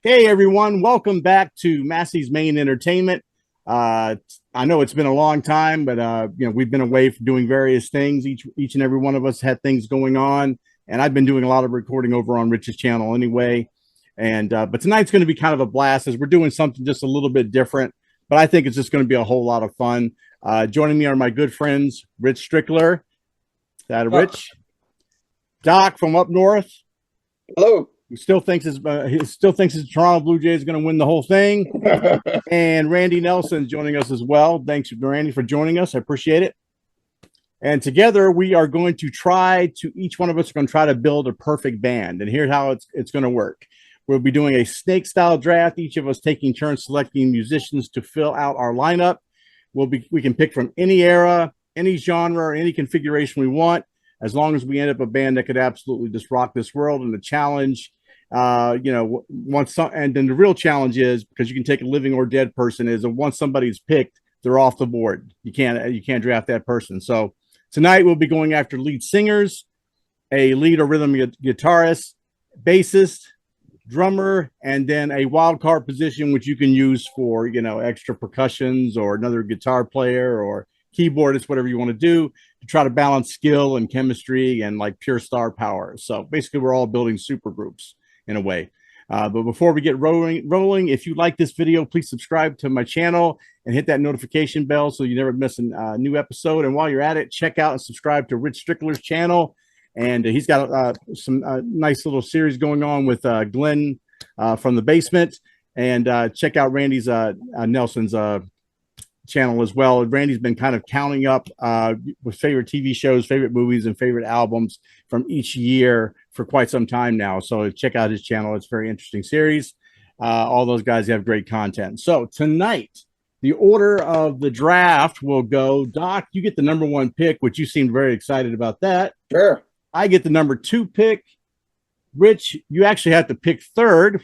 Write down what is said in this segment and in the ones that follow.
Hey everyone, welcome back to Massey's Main Entertainment. I know it's been a long time, but we've been away from doing various things. Each and every one of us had things going on, and I've been doing a lot of recording over on Rich's channel anyway. And but tonight's going to be kind of a blast as we're doing something just a little bit different. But I think it's just going to be a whole lot of fun. Joining me are my good friends Rich Strickler, Rich, Doc from up north. Hello. He still thinks his Toronto Blue Jays is going to win the whole thing. And Randy Nelson joining us as well. Thanks, Randy, for joining us. I appreciate it. And together we are going to each one of us are going to try to build a perfect band. And here's how it's going to work. We'll be doing a snake style draft, each of us taking turns selecting musicians to fill out our lineup. We can pick from any era, any genre, or any configuration we want, as long as we end up a band that could absolutely just rock this world. And the challenge, and then the real challenge is, because you can take a living or dead person, is that once somebody's picked, they're off the board. You can't draft that person. So tonight we'll be going after lead singers, a lead or rhythm guitarist, bassist, drummer, and then a wild card position, which you can use for, extra percussions or another guitar player or keyboardist, whatever you want to do, to try to balance skill and chemistry and like pure star power. So basically we're all building super groups in a way. But before we get rolling, if you like this video, please subscribe to my channel and hit that notification bell so you never miss a new episode. And while you're at it, check out and subscribe to Rich Strickler's channel. And he's got some nice little series going on with Glenn from the basement. And check out Randy's Nelson's channel as well. Randy's been kind of counting up with favorite TV shows, favorite movies, and favorite albums from each year for quite some time now. So check out his channel. It's a very interesting series. All those guys have great content. So tonight, the order of the draft will go, Doc, you get the number 1 pick, which you seemed very excited about that. Sure. I get the number 2 pick. Rich, you actually have to pick third.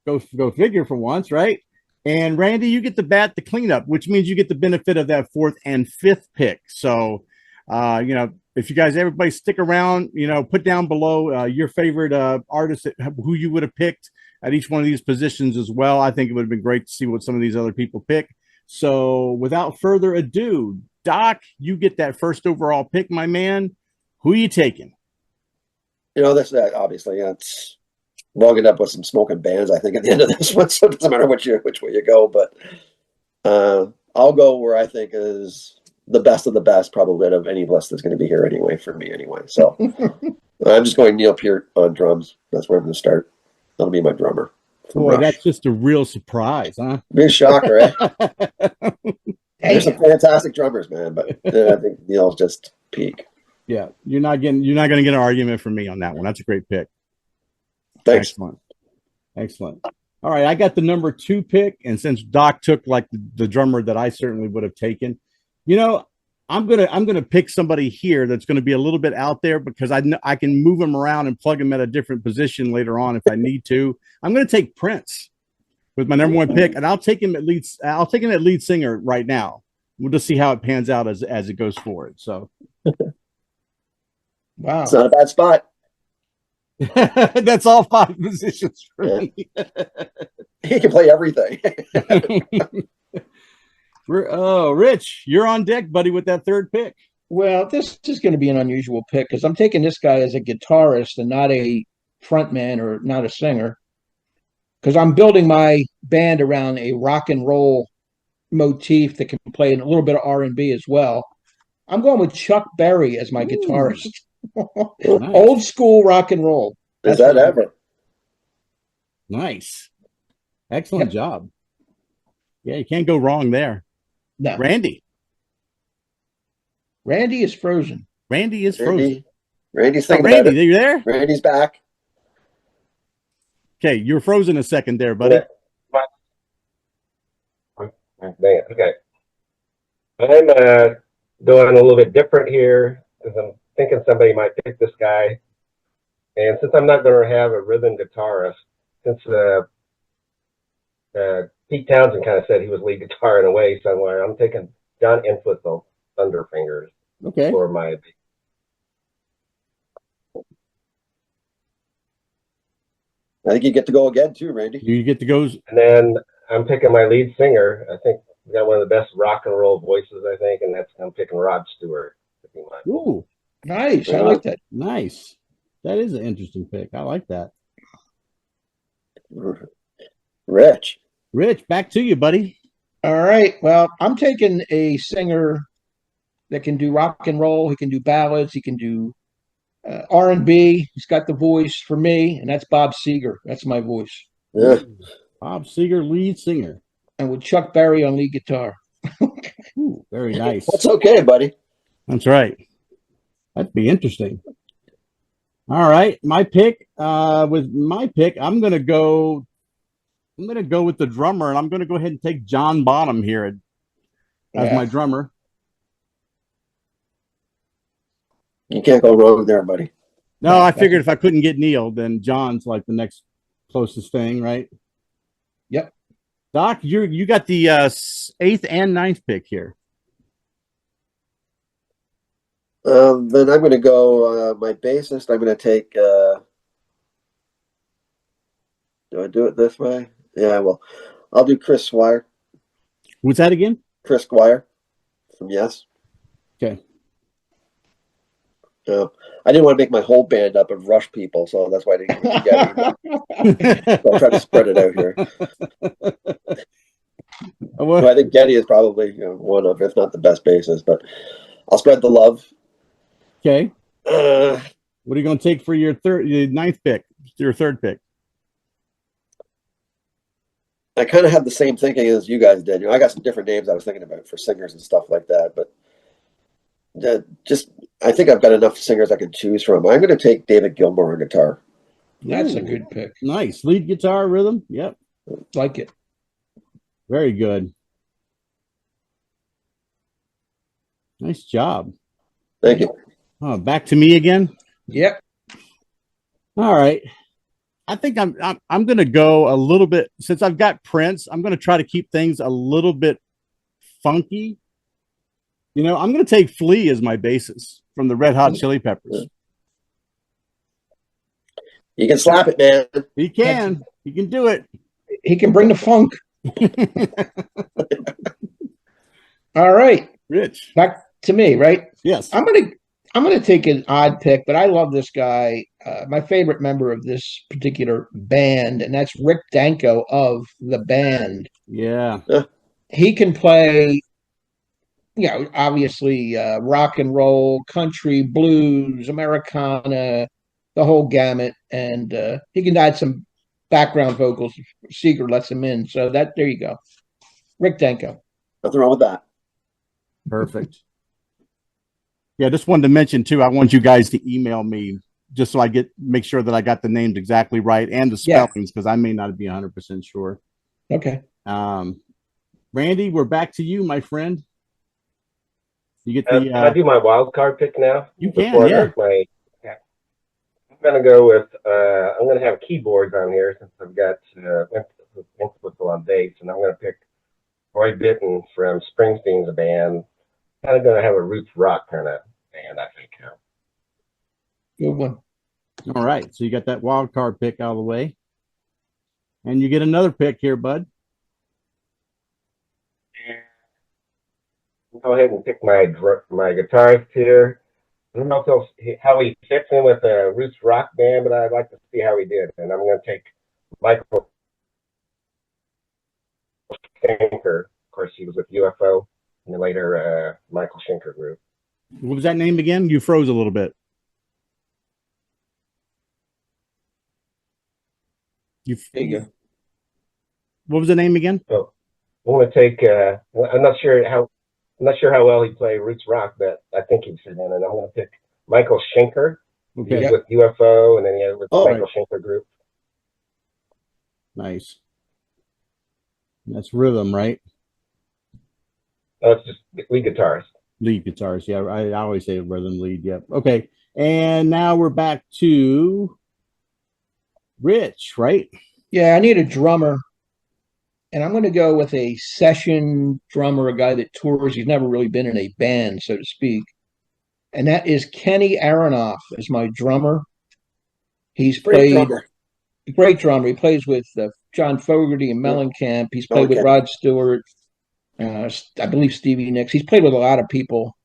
Go figure for once, right? And Randy, you get to bat the cleanup, which means you get the benefit of that 4th and 5th pick. So, if you guys, everybody stick around, put down below your favorite artist, who you would have picked at each one of these positions as well. I think it would have been great to see what some of these other people pick. So without further ado, Doc, you get that first overall pick, my man. Who are you taking? This obviously it's logging up with some smoking bands, I think, at the end of this one, so it doesn't matter which way you go. But I'll go where I think is the best of the best, probably out of any list that's going to be here anyway, for me anyway. So I'm just going Neil Peart on drums. That's where I'm going to start. That'll be my drummer. Boy, Rush. That's just a real surprise, huh? Be a shocker, eh? There's some fantastic drummers, man, but I think Neil's just peak. Yeah, you're not going to get an argument from me on that one. That's a great pick. Thanks. Excellent. All right, I got the number 2 pick, and since Doc took like the drummer that I certainly would have taken, I'm gonna pick somebody here that's going to be a little bit out there, because I can move him around and plug him at a different position later on if I need to. I'm going to take Prince with my number 1 pick, and I'll take him at lead singer right now. We'll just see how it pans out as it goes forward. So, wow, it's not a bad spot. That's all 5 positions for me. He can play everything. Rich, you're on deck, buddy, with that 3rd pick. Well, this is going to be an unusual pick because I'm taking this guy as a guitarist and not a frontman or not a singer, because I'm building my band around a rock and roll motif that can play a little bit of R&B as well. I'm going with Chuck Berry as my guitarist. Nice. Old school rock and roll. Is that ever? Nice. Excellent job. Yeah, you can't go wrong there. No. Randy is frozen. Randy's thinking about Randy, it. Are you there? Randy's back. Okay, you were frozen a second there, buddy. Okay. I'm doing a little bit different here because I'm thinking somebody might pick this guy. And since I'm not going to have a rhythm guitarist, since Pete Townsend kind of said he was lead guitar in a way somewhere, I'm taking John Entwistle, Thunderfingers, for my. I think you get to go again too, Randy. You get to go. And then I'm picking my lead singer. I think we got one of the best rock and roll voices, I think, and I'm picking Rod Stewart. Ooh, Nice. I like that. nice. That is an interesting pick. I like that. Rich. Rich, back to you, buddy. All right. Well, I'm taking a singer that can do rock and roll. He can do ballads. He can do R&B. He's got the voice for me, and that's Bob Seger. That's my voice. Yeah. Bob Seger, lead singer. And with Chuck Berry on lead guitar. Ooh, very nice. That's okay, buddy. That's right. That'd be interesting. All right, my pick. With my pick, I'm gonna go with the drummer, and I'm gonna go ahead and take John Bonham here as my drummer. You can't go wrong there, buddy. No, I figured if I couldn't get Neil, then John's like the next closest thing, right? Yep. Doc, you got the 8th and 9th pick here. Then I'm going to go my bassist. I'm going to take. Do I do it this way? Yeah, well, I'll do Chris Squire. What's that again? Chris Squire from Yes. Okay. I didn't want to make my whole band up of Rush people, so that's why I didn't get Getty. So I'll try to spread it out here. So I think Getty is probably one of, if not the best bassist, but I'll spread the love. Okay. What are you going to take for your 9th pick? Your 3rd pick? I kind of had the same thinking as you guys did. I got some different names I was thinking about for singers and stuff like that, but I think I've got enough singers I can choose from. I'm going to take David Gilmour on guitar. That's a good pick. Nice. Lead guitar, rhythm. Yep. Like it. Very good. Nice job. Thank you. Oh, back to me again. Yep. All right. I think I'm going to go a little bit, since I've got Prince, I'm going to try to keep things a little bit funky. I'm going to take Flea as my bassist from the Red Hot Chili Peppers. You can slap it, man. He can. He can do it. He can bring the funk. All right. Rich. Back to me, right? Yes. I'm gonna take an odd pick, but I love this guy. My favorite member of this particular band, and that's Rick Danko of the band. Yeah. He can play, obviously rock and roll, country, blues, Americana, the whole gamut, and he can add some background vocals. Seeger lets him in, so there you go. Rick Danko. Nothing wrong with that. Perfect. Yeah, just wanted to mention too, I want you guys to email me just so I make sure that I got the names exactly right and the spellings, because I may not be 100% sure. Okay. Randy, we're back to you, my friend. You get Can I do my wild card pick now? You can, yeah. I'm going to go with, I'm going to have keyboards on here since I've got instrumental on bass, and I'm going to pick Roy Bittan from Springsteen's band. Kind of going to have a roots rock kind of band, I think. Good one. All right, so you got that wild card pick out of the way, and you get another pick here, bud. I'll go ahead and pick my guitarist here. I don't know how he fits in with a roots rock band, but I'd like to see how he did. And I'm going to take Michael Schenker. Of course, he was with UFO. And the later Michael Schenker group. What was that name again? You froze a little bit. There you go. What was the name again? So I'm going to take. I'm not sure how well he played roots rock, but I think he'd fit in. And I'm going to pick Michael Schenker. Okay. He was with UFO, and then he had with the Michael Schenker group. Nice. That's rhythm, right? Oh, it's just lead guitarist. Lead guitarist, yeah. I always say rhythm lead, yep. Okay, and now we're back to Rich, right? Yeah, I need a drummer, and I'm going to go with a session drummer, a guy that tours. He's never really been in a band, so to speak, and that is Kenny Aronoff as my drummer. He's played Great drummer. He plays with John Fogerty and Mellencamp. He's played with Rod Stewart. I believe Stevie Nicks. He's played with a lot of people.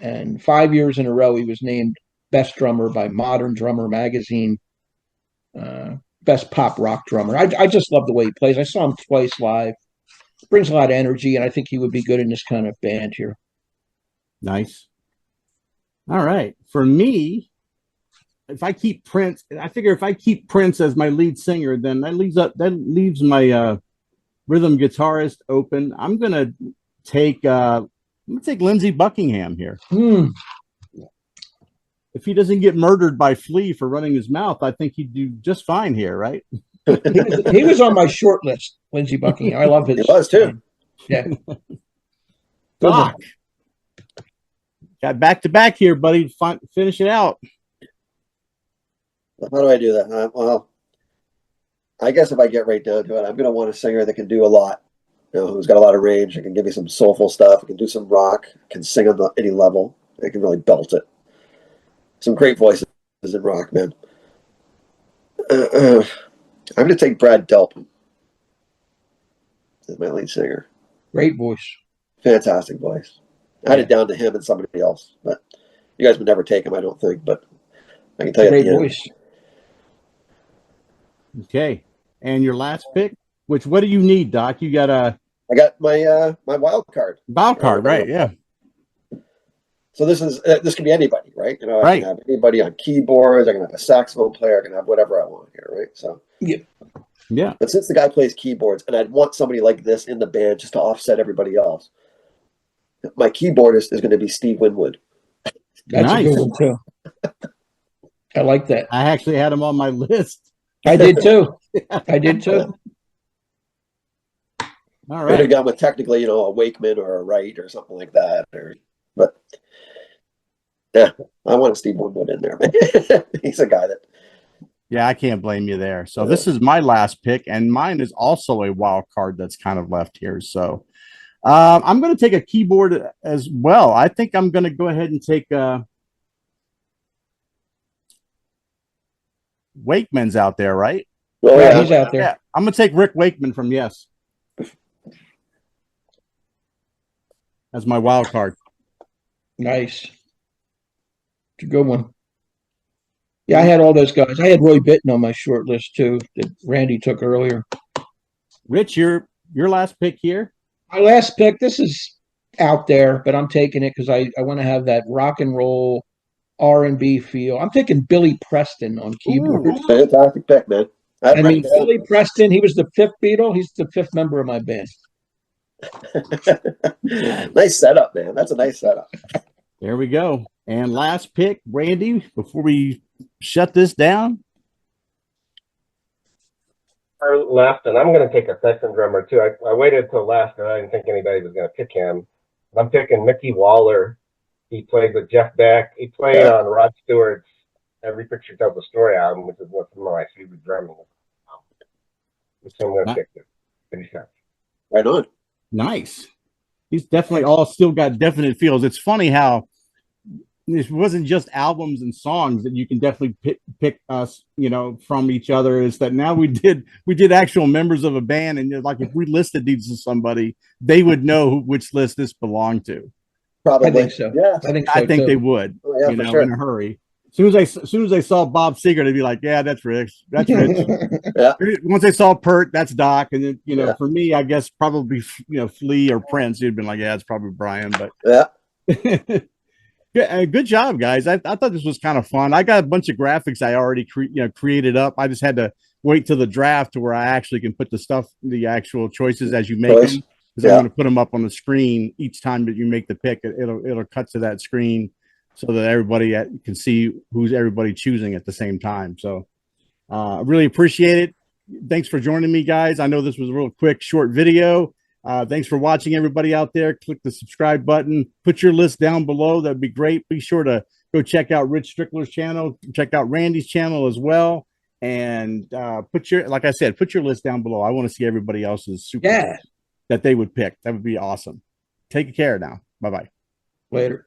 And 5 years in a row, he was named best drummer by Modern Drummer magazine. Best pop rock drummer. I just love the way he plays. I saw him twice live. Brings a lot of energy, and I think he would be good in this kind of band here. Nice. All right. For me, if I keep Prince, I figure if I keep Prince as my lead singer, then that leaves my rhythm guitarist open. I'm gonna take Lindsey Buckingham here. If he doesn't get murdered by Flea for running his mouth, I think he'd do just fine here, right? He was on my short list, Lindsey Buckingham. I love his. He was too. Yeah. Doc. Got back to back here, buddy. Finish it out. How do I do that? Well, I guess if I get right down to it, I'm going to want a singer that can do a lot. You know, who's got a lot of range. It can give me some soulful stuff. It can do some rock. Can sing on any level. It can really belt it. Some great voices in rock, man. I'm going to take Brad Delpin as my lead singer. Great voice. Fantastic voice. I had it down to him and somebody else, but you guys would never take him, I don't think. But I can tell you, great voice. Okay, and your last pick. What do you need, Doc? You got a. I got my my wild card. Wild card, right? Yeah. So this can be anybody, right? You know, I right. can have anybody on keyboards. I can have a saxophone player. I can have whatever I want here, right? So yeah. But since the guy plays keyboards, and I'd want somebody like this in the band just to offset everybody else, my keyboardist is going to be Steve Winwood. That's a good one too. I like that. I actually had him on my list. I did too. I did too. All right. I'd have gone with technically, you know, a Wakeman or a Wright or something like that. But yeah, I want Steve Winwood in there, man. He's a guy that. Yeah, I can't blame you there. So this is my last pick, and mine is also a wild card that's kind of left here. So I'm going to take a keyboard as well. I think I'm going to go ahead and take Wakeman's out there, right? Oh, yeah, he's out there. Yeah, I'm going to take Rick Wakeman from Yes as my wild card. Nice. It's a good one. Yeah, I had all those guys. I had Roy Bittan on my short list too that Randy took earlier. Rich, your last pick here. My last pick, this is out there, but I'm taking it because I want to have that rock and roll R&B feel. I'm taking Billy Preston on keyboard. Ooh, fantastic pick, man. I mean, Billy Preston, he was the fifth Beatle. He's the fifth member of my band. Nice setup, man. That's a nice setup. There we go. And last pick, Randy, before we shut this down. Left, and I'm going to take a second drummer too. I waited till last because I didn't think anybody was going to pick him. I'm picking Mickey Waller. He played with Jeff Beck. He played on Rod Stewart's Every Picture Tells a Story album, which is one of my favorite drumming. Which I'm going to pick this. Right on. Nice. He's definitely all still got definite feels. It's funny how it wasn't just albums and songs that you can definitely pick us, you know, from each other. Is that now we did actual members of a band, and like if we listed these to somebody, they would know which list this belonged to. Probably. I think so. Yeah, I think they would. Oh, yeah, you know, sure. in a hurry. As soon as they saw Bob Seger, they'd be like, "Yeah, that's Rich. That's Rich." Yeah. Once they saw Pert, that's Doc, and then, you know, for me, I guess probably Flea or Prince, you'd been like, "Yeah, it's probably Brian." But yeah. Good job, guys. I thought this was kind of fun. I got a bunch of graphics I already created up. I just had to wait till the draft to where I actually can put the actual choices as you make them, because I'm going to put them up on the screen each time that you make the pick. It'll cut to that screen so that everybody can see who's everybody choosing at the same time. So I really appreciate it. Thanks for joining me, guys. I know this was a real quick, short video. Thanks for watching, everybody out there. Click the subscribe button. Your list down below. That'd be great. Be sure to go check out Rich Strickler's channel. Check out Randy's channel as well. And like I said, put your list down below. I want to see everybody else's that they would pick. That would be awesome. Take care now. Bye-bye. Later.